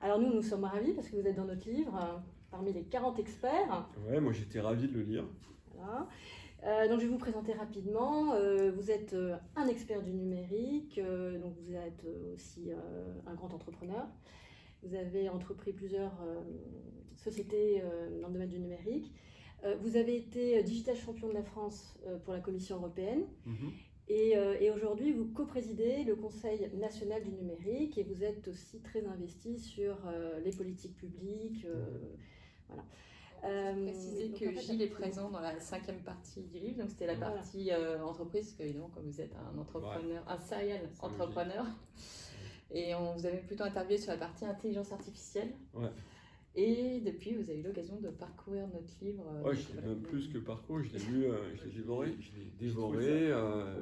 Alors nous sommes ravis parce que vous êtes dans notre livre, parmi les 40 experts. Ouais, moi j'étais ravi de le lire. Voilà. Donc je vais vous présenter rapidement. Vous êtes un expert du numérique, donc vous êtes aussi un grand entrepreneur. Vous avez entrepris plusieurs sociétés dans le domaine du numérique. Vous avez été digital champion de la France pour la Commission européenne. Et aujourd'hui, vous co-présidez le Conseil national du numérique et vous êtes aussi très investi sur les politiques publiques. Voilà. Préciser que Gilles est présent dans la 5e partie du livre, donc c'était la partie entreprise, parce qu'évidemment, comme vous êtes un entrepreneur, un serial entrepreneur, et on vous avait plutôt interviewé sur la partie intelligence artificielle. Ouais. Et depuis, vous avez eu l'occasion de parcourir notre livre. Ouais, je l'ai même plus que parcours, je l'ai lu, je l'ai dévoré,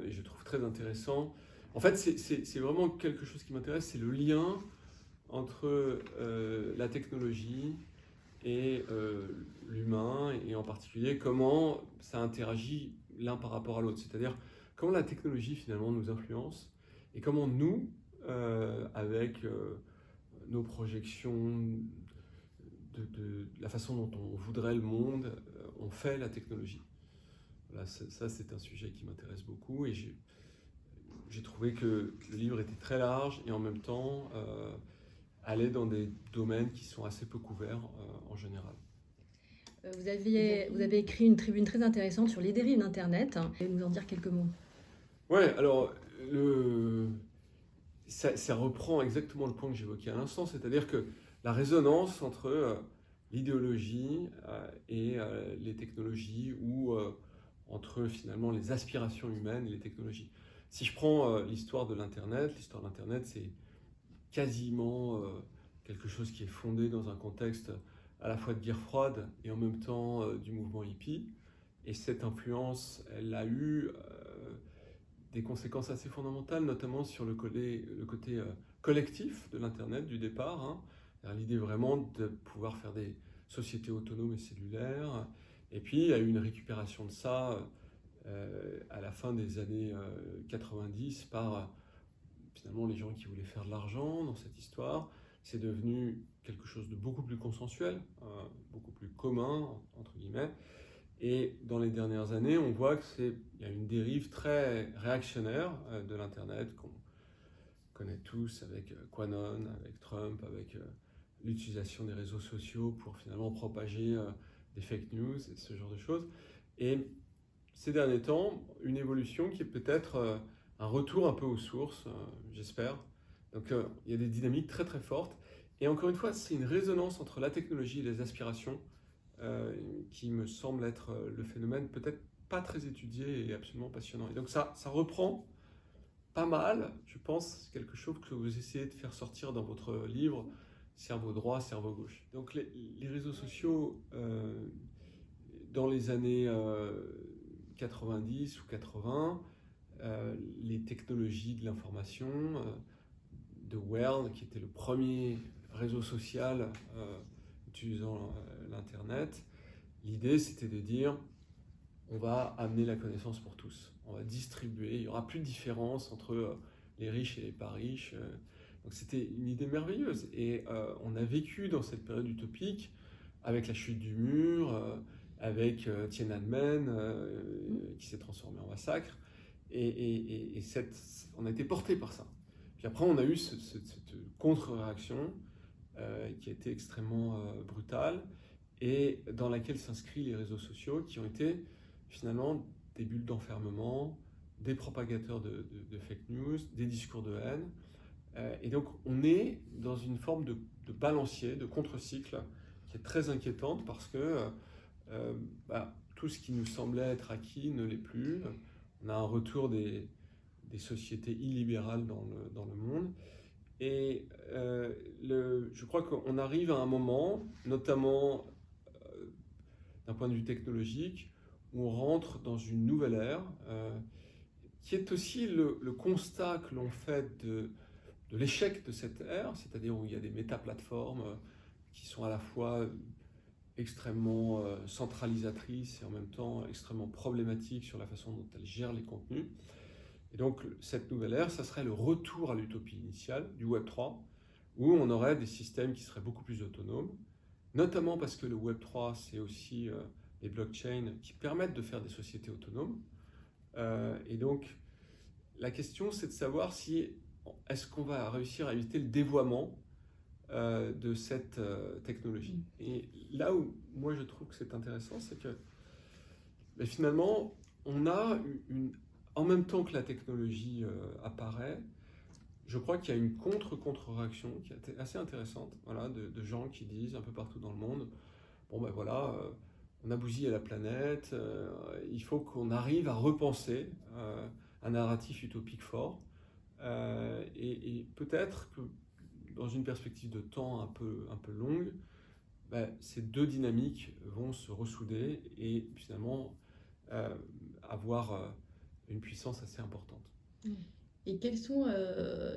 et je trouve très intéressant. En fait, c'est vraiment quelque chose qui m'intéresse, c'est le lien entre la technologie et l'humain, et en particulier comment ça interagit l'un par rapport à l'autre. C'est-à-dire comment la technologie finalement nous influence et comment nous, avec nos projections, de la façon dont on voudrait le monde, on fait la technologie. Voilà, ça c'est un sujet qui m'intéresse beaucoup et j'ai trouvé que le livre était très large et en même temps allait dans des domaines qui sont assez peu couverts en général. Vous avez écrit une tribune très intéressante sur les dérives d'Internet. Vous pouvez nous en dire quelques mots? Ouais, alors ça reprend exactement le point que j'évoquais à l'instant, c'est-à-dire que la résonance entre l'idéologie et les technologies ou entre finalement les aspirations humaines et les technologies. Si je prends l'histoire de l'Internet, c'est quasiment quelque chose qui est fondé dans un contexte à la fois de guerre froide et en même temps du mouvement hippie. Et cette influence, elle a eu des conséquences assez fondamentales, notamment sur le côté collectif de l'Internet du départ, hein. L'idée vraiment de pouvoir faire des sociétés autonomes et cellulaires. Et puis il y a eu une récupération de ça à la fin des années 90 par finalement les gens qui voulaient faire de l'argent dans cette histoire. C'est devenu quelque chose de beaucoup plus consensuel, beaucoup plus commun, entre guillemets. Et dans les dernières années, on voit qu'il y a une dérive très réactionnaire de l'Internet qu'on connaît tous avec QAnon, avec Trump, avec l'utilisation des réseaux sociaux pour finalement propager des fake news et ce genre de choses. Et ces derniers temps, une évolution qui est peut-être un retour un peu aux sources, j'espère. Donc il y a des dynamiques très très fortes. Et encore une fois, c'est une résonance entre la technologie et les aspirations qui me semble être le phénomène peut-être pas très étudié et absolument passionnant. Et donc ça reprend pas mal, je pense, quelque chose que vous essayez de faire sortir dans votre livre, Cerveau droit, cerveau gauche. Donc les réseaux sociaux, dans les années 90 ou 80, les technologies de l'information, de World, qui était le premier réseau social utilisant l'Internet, l'idée c'était de dire on va amener la connaissance pour tous, on va distribuer, il n'y aura plus de différence entre les riches et les pas riches. Donc c'était une idée merveilleuse et on a vécu dans cette période utopique avec la chute du mur, avec Tiananmen qui s'est transformé en massacre et on a été porté par ça. Puis après on a eu cette contre-réaction qui a été extrêmement brutale et dans laquelle s'inscrivent les réseaux sociaux qui ont été finalement des bulles d'enfermement, des propagateurs de fake news, des discours de haine. Et donc on est dans une forme de balancier, de contre-cycle qui est très inquiétante parce que tout ce qui nous semblait être acquis ne l'est plus. On a un retour des sociétés illibérales dans le monde. Et je crois qu'on arrive à un moment, notamment d'un point de vue technologique, où on rentre dans une nouvelle ère qui est aussi le constat que l'on fait de l'échec de cette ère, c'est-à-dire où il y a des méta-plateformes qui sont à la fois extrêmement centralisatrices et en même temps extrêmement problématiques sur la façon dont elles gèrent les contenus. Et donc cette nouvelle ère, ça serait le retour à l'utopie initiale du Web 3, où on aurait des systèmes qui seraient beaucoup plus autonomes, notamment parce que le Web3, c'est aussi les blockchains qui permettent de faire des sociétés autonomes. Et donc, la question, c'est de savoir si est-ce qu'on va réussir à éviter le dévoiement de cette technologie. Et là où moi je trouve que c'est intéressant, c'est que finalement, on a en même temps que la technologie apparaît, je crois qu'il y a une contre-réaction qui est assez intéressante, voilà, de gens qui disent un peu partout dans le monde, bon ben voilà, on a bousillé la planète, il faut qu'on arrive à repenser un narratif utopique fort, et peut-être que dans une perspective de temps un peu longue, ces deux dynamiques vont se ressouder et finalement avoir une puissance assez importante. Et quelles sont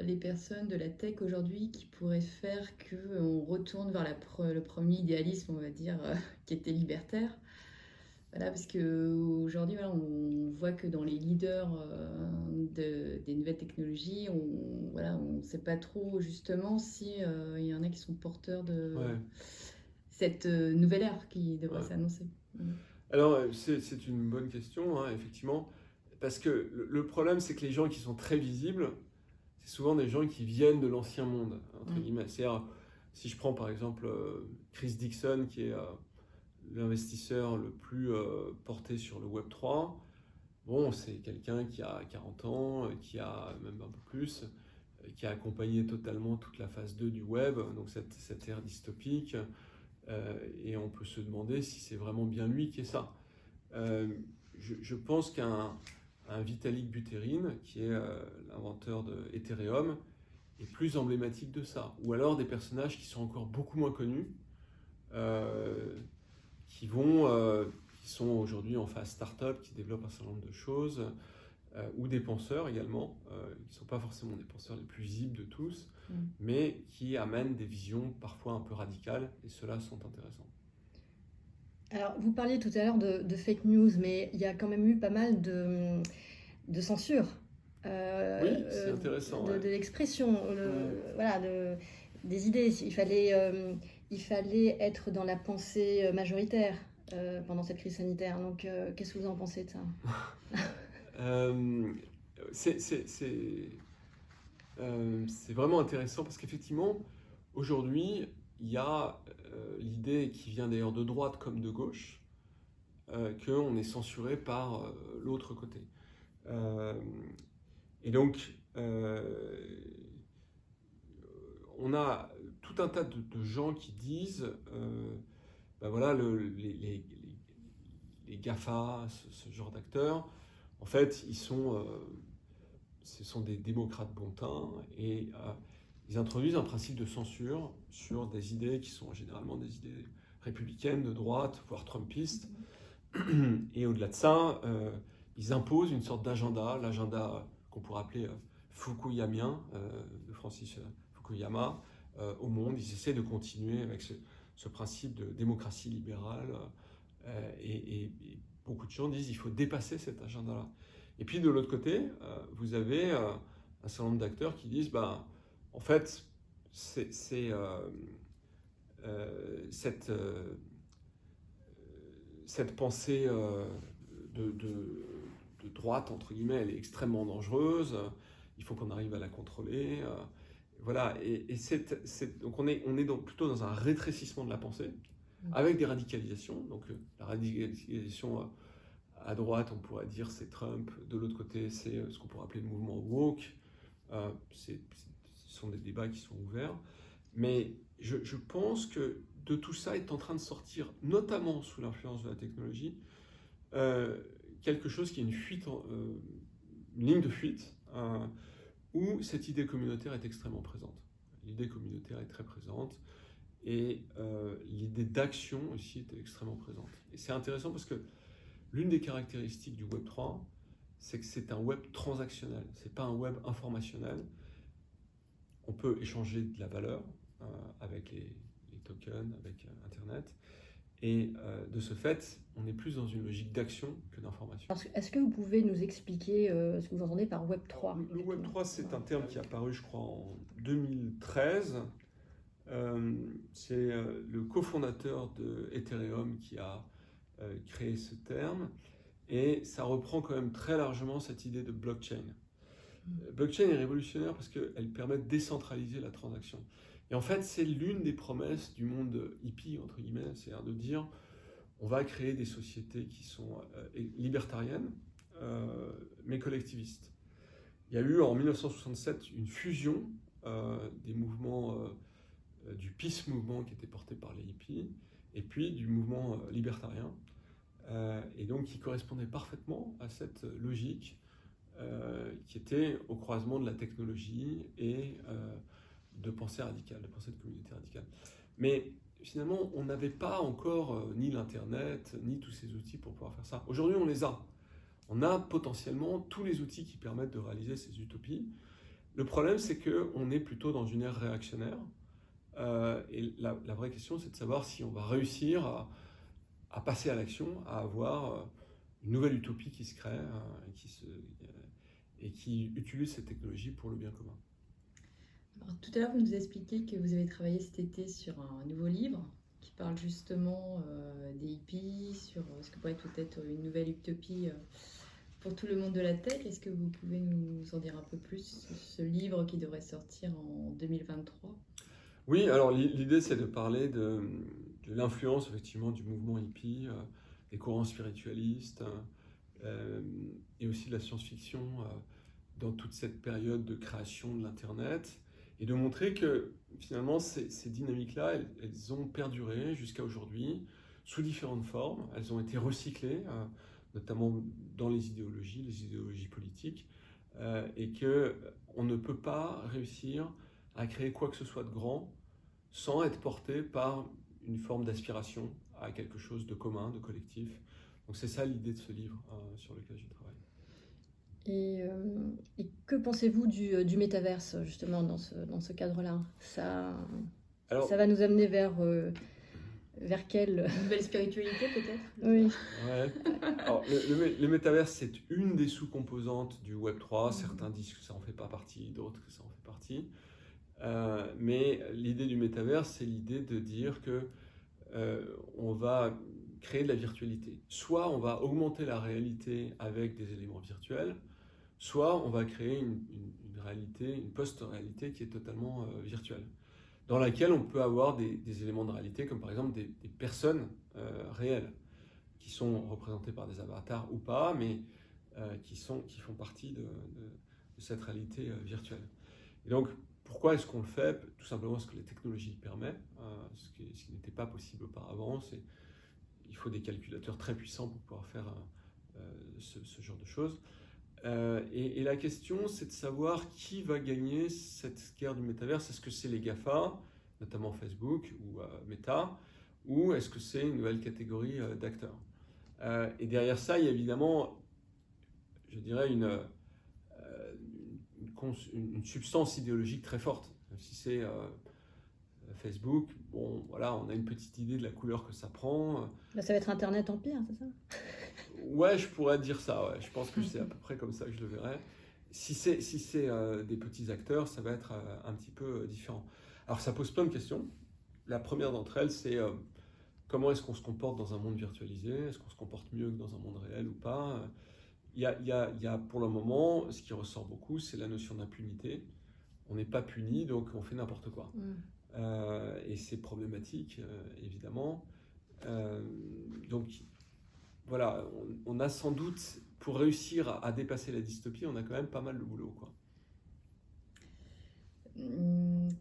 les personnes de la tech aujourd'hui qui pourraient faire qu'on retourne vers le premier idéalisme, on va dire, qui était libertaire? Voilà, parce qu'aujourd'hui, voilà, on voit que dans les leaders des nouvelles technologies, on ne sait pas trop justement s'il y en a qui sont porteurs de cette nouvelle ère qui devrait s'annoncer. Alors, c'est une bonne question, hein, effectivement, parce que le problème, c'est que les gens qui sont très visibles, c'est souvent des gens qui viennent de l'ancien monde, entre guillemets. C'est-à-dire, si je prends par exemple Chris Dixon, qui est l'investisseur le plus porté sur le Web3, bon, c'est quelqu'un qui a 40 ans, qui a même un peu plus, qui a accompagné totalement toute la phase 2 du web, donc cette ère dystopique, et on peut se demander si c'est vraiment bien lui qui est ça. Je pense qu'un Vitalik Buterin, qui est l'inventeur de Ethereum, est plus emblématique de ça. Ou alors des personnages qui sont encore beaucoup moins connus, qui sont aujourd'hui en phase start-up, qui développent un certain nombre de choses, ou des penseurs également, qui ne sont pas forcément des penseurs les plus visibles de tous, mais qui amènent des visions parfois un peu radicales, et ceux-là sont intéressants. Alors, vous parliez tout à l'heure de fake news, mais il y a quand même eu pas mal de censure. Oui, c'est intéressant. De l'expression, voilà, des idées. Il fallait être dans la pensée majoritaire pendant cette crise sanitaire. Donc, qu'est-ce que vous en pensez de ça? C'est vraiment intéressant parce qu'effectivement, aujourd'hui, il y a l'idée qui vient d'ailleurs de droite comme de gauche, qu'on est censuré par l'autre côté. Et donc, on a tout un tas de gens qui disent, voilà, les GAFA, ce genre d'acteurs, en fait, ce sont des démocrates bon teint et ils introduisent un principe de censure sur des idées qui sont généralement des idées républicaines, de droite, voire trumpistes. Et au-delà de ça, ils imposent une sorte d'agenda, l'agenda qu'on pourrait appeler fukuyamien, de Francis Fukuyama, au monde. Ils essaient de continuer avec ce principe de démocratie libérale. Et beaucoup de gens disent qu'il faut dépasser cet agenda-là. Et puis de l'autre côté, vous avez un certain nombre d'acteurs qui disent, en fait, cette pensée de droite, entre guillemets, elle est extrêmement dangereuse, il faut qu'on arrive à la contrôler. Voilà, donc on est plutôt dans un rétrécissement de la pensée, avec des radicalisations. Donc la radicalisation à droite, on pourrait dire c'est Trump, de l'autre côté c'est ce qu'on pourrait appeler le mouvement woke. Ce sont des débats qui sont ouverts, mais je pense que de tout ça est en train de sortir, notamment sous l'influence de la technologie, quelque chose qui est une ligne de fuite, où cette idée communautaire est extrêmement présente. L'idée communautaire est très présente, et l'idée d'action aussi est extrêmement présente. Et c'est intéressant parce que l'une des caractéristiques du Web3, c'est que c'est un web transactionnel, c'est pas un web informationnel. On peut échanger de la valeur avec les tokens, avec Internet, et de ce fait, on est plus dans une logique d'action que d'information. Est-ce que vous pouvez nous expliquer ce que vous entendez par Web3? Le Web3, c'est un terme qui est apparu, je crois, en 2013, C'est le cofondateur de Ethereum qui a créé ce terme. Et ça reprend quand même très largement cette idée de blockchain. Blockchain est révolutionnaire parce qu'elle permet de décentraliser la transaction. Et en fait, c'est l'une des promesses du monde hippie, entre guillemets, c'est-à-dire de dire on va créer des sociétés qui sont libertariennes, mais collectivistes. Il y a eu en 1967 une fusion des mouvements du Peace Movement qui était porté par les hippies, et puis du mouvement libertarien, et donc qui correspondait parfaitement à cette logique qui était au croisement de la technologie et de pensée radicale, de pensée de communauté radicale. Mais finalement, on n'avait pas encore ni l'Internet, ni tous ces outils pour pouvoir faire ça. Aujourd'hui, on les a. On a potentiellement tous les outils qui permettent de réaliser ces utopies. Le problème, c'est qu'on est plutôt dans une ère réactionnaire. Et la vraie question, c'est de savoir si on va réussir à passer à l'action, à avoir une nouvelle utopie qui se crée et qui utilise cette technologie pour le bien commun. Alors, tout à l'heure, vous nous expliquez que vous avez travaillé cet été sur un nouveau livre qui parle justement des hippies, sur ce que pourrait peut-être une nouvelle utopie pour tout le monde de la tech. Est-ce que vous pouvez nous en dire un peu plus sur ce livre qui devrait sortir en 2023 ? Oui, alors l'idée c'est de parler de l'influence effectivement du mouvement hippie, des courants spiritualistes et aussi de la science-fiction dans toute cette période de création de l'Internet, et de montrer que finalement ces dynamiques-là, elles ont perduré jusqu'à aujourd'hui sous différentes formes. Elles ont été recyclées, notamment dans les idéologies politiques, et qu'on ne peut pas réussir à créer quoi que ce soit de grand sans être porté par une forme d'aspiration à quelque chose de commun, de collectif. Donc c'est ça l'idée de ce livre sur lequel je travaille. Et que pensez-vous du métaverse, justement, dans ce cadre-là ? Ça va nous amener vers quelle nouvelle spiritualité, peut-être ? Oui. Ouais. Alors, le métaverse, c'est une des sous-composantes du Web3. Certains disent que ça n'en fait pas partie, d'autres que ça en fait partie. Mais l'idée du métaverse, c'est l'idée de dire que on va créer de la virtualité. Soit on va augmenter la réalité avec des éléments virtuels, soit on va créer une réalité, une post-réalité qui est totalement virtuelle, dans laquelle on peut avoir des éléments de réalité, comme par exemple des personnes réelles, qui sont représentées par des avatars ou pas, mais qui font partie de cette réalité virtuelle. Et donc, pourquoi est-ce qu'on le fait ? Tout simplement parce que les technologies le permettent, ce qui n'était pas possible auparavant. Il faut des calculateurs très puissants pour pouvoir faire ce genre de choses. Et la question, c'est de savoir qui va gagner cette guerre du métaverse. Est-ce que c'est les GAFA, notamment Facebook ou Meta, ou est-ce que c'est une nouvelle catégorie d'acteurs ? Et derrière ça, il y a évidemment, je dirais, une substance idéologique très forte. Si c'est Facebook, bon, voilà, on a une petite idée de la couleur que ça prend. Ça va être Internet Empire, c'est ça ? Ouais, je pourrais dire ça. Ouais. Je pense que c'est à peu près comme ça que je le verrais. Si c'est des petits acteurs, ça va être un petit peu différent. Alors, ça pose plein de questions. La première d'entre elles, c'est comment est-ce qu'on se comporte dans un monde virtualisé ? Est-ce qu'on se comporte mieux que dans un monde réel ou pas ? Il y a pour le moment, ce qui ressort beaucoup, c'est la notion d'impunité. On n'est pas puni, donc on fait n'importe quoi. Et c'est problématique, évidemment. Donc, voilà, on a sans doute, pour réussir à dépasser la dystopie, on a quand même pas mal de boulot, quoi.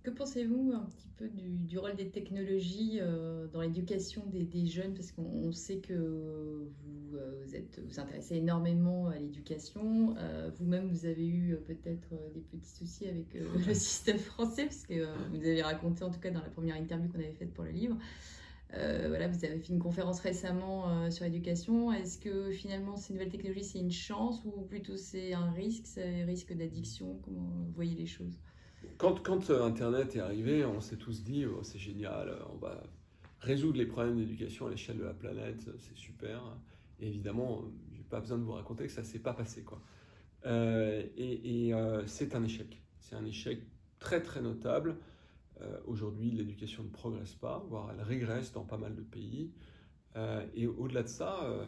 Que pensez-vous un petit peu du rôle des technologies dans l'éducation des jeunes ? Parce qu'on sait que vous intéressez énormément à l'éducation. Vous-même, vous avez eu peut-être des petits soucis avec le système français, parce que vous avez raconté, en tout cas dans la première interview qu'on avait faite pour le livre. Voilà, vous avez fait une conférence récemment sur l'éducation. Est-ce que finalement ces nouvelles technologies, c'est une chance ou plutôt c'est un risque, c'est un risque d'addiction ? Comment vous voyez les choses ? Quand Internet est arrivé, on s'est tous dit oh, c'est génial, on va résoudre les problèmes d'éducation à l'échelle de la planète, c'est super. Et évidemment, je n'ai pas besoin de vous raconter que ça ne s'est pas passé, quoi. C'est un échec. C'est un échec très très notable. Aujourd'hui, l'éducation ne progresse pas, voire elle régresse dans pas mal de pays. Et au-delà de ça,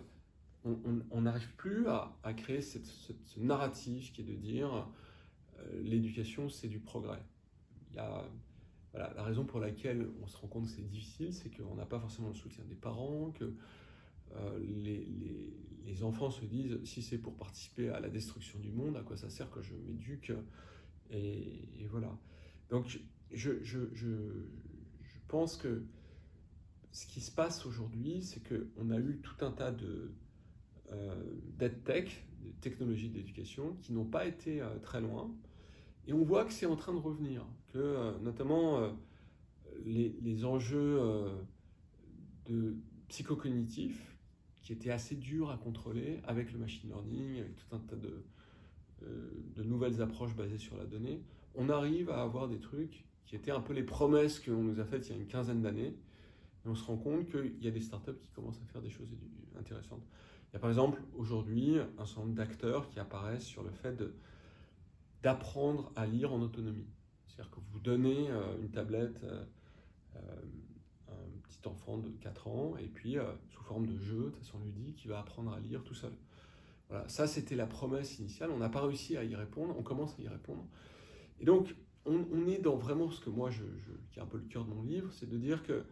on n'arrive plus à créer ce narratif qui est de dire l'éducation, c'est du progrès. Il y a, voilà, la raison pour laquelle on se rend compte que c'est difficile, c'est qu'on n'a pas forcément le soutien des parents, que les enfants se disent si c'est pour participer à la destruction du monde, à quoi ça sert que je m'éduque, et voilà. Donc je pense que ce qui se passe aujourd'hui, c'est qu'on a eu tout un tas d'EdTech, de technologies d'éducation, qui n'ont pas été très loin, et on voit que c'est en train de revenir, que notamment les enjeux de psychocognitifs, qui étaient assez durs à contrôler avec le machine learning, avec tout un tas de nouvelles approches basées sur la donnée, on arrive à avoir des trucs qui étaient un peu les promesses qu'on nous a faites il y a une quinzaine d'années, et on se rend compte qu'il y a des startups qui commencent à faire des choses intéressantes. Il y a par exemple aujourd'hui un certain nombre d'acteurs qui apparaissent sur le fait d'apprendre à lire en autonomie. C'est-à-dire que vous donnez une tablette à un petit enfant de 4 ans, et puis sous forme de jeu, de façon ludique, il va apprendre à lire tout seul. Voilà, ça c'était la promesse initiale, on n'a pas réussi à y répondre, on commence à y répondre. Et donc on est dans vraiment ce que moi, qui est un peu le cœur de mon livre, c'est de dire que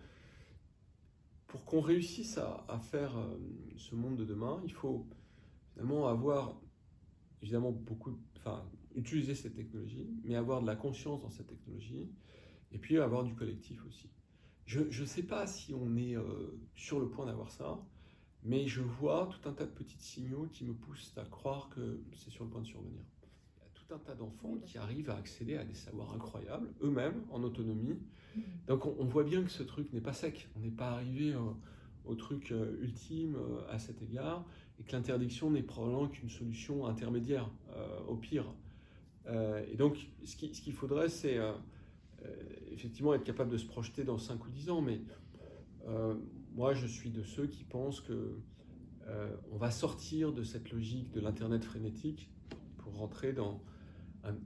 pour qu'on réussisse à faire ce monde de demain, il faut finalement avoir évidemment utiliser cette technologie, mais avoir de la conscience dans cette technologie, et puis avoir du collectif aussi. Je ne sais pas si on est sur le point d'avoir ça, mais je vois tout un tas de petits signaux qui me poussent à croire que c'est sur le point de survenir. Il y a tout un tas d'enfants qui arrivent à accéder à des savoirs incroyables, eux-mêmes, en autonomie. Donc on voit bien que ce truc n'est pas sec, on n'est pas arrivé au truc ultime à cet égard, et que l'interdiction n'est probablement qu'une solution intermédiaire, au pire. Et donc ce qu'il faudrait, c'est effectivement être capable de se projeter dans 5 ou 10 ans, mais moi je suis de ceux qui pensent que on va sortir de cette logique de l'Internet frénétique pour rentrer dans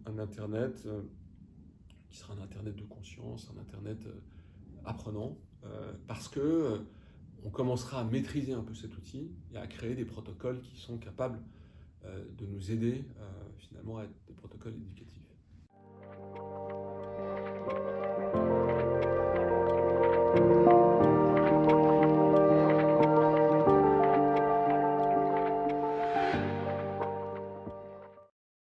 un Internet qui sera un Internet de conscience, un Internet apprenant, parce que on commencera à maîtriser un peu cet outil et à créer des protocoles qui sont capables de nous aider finalement à être des protocoles éducatifs.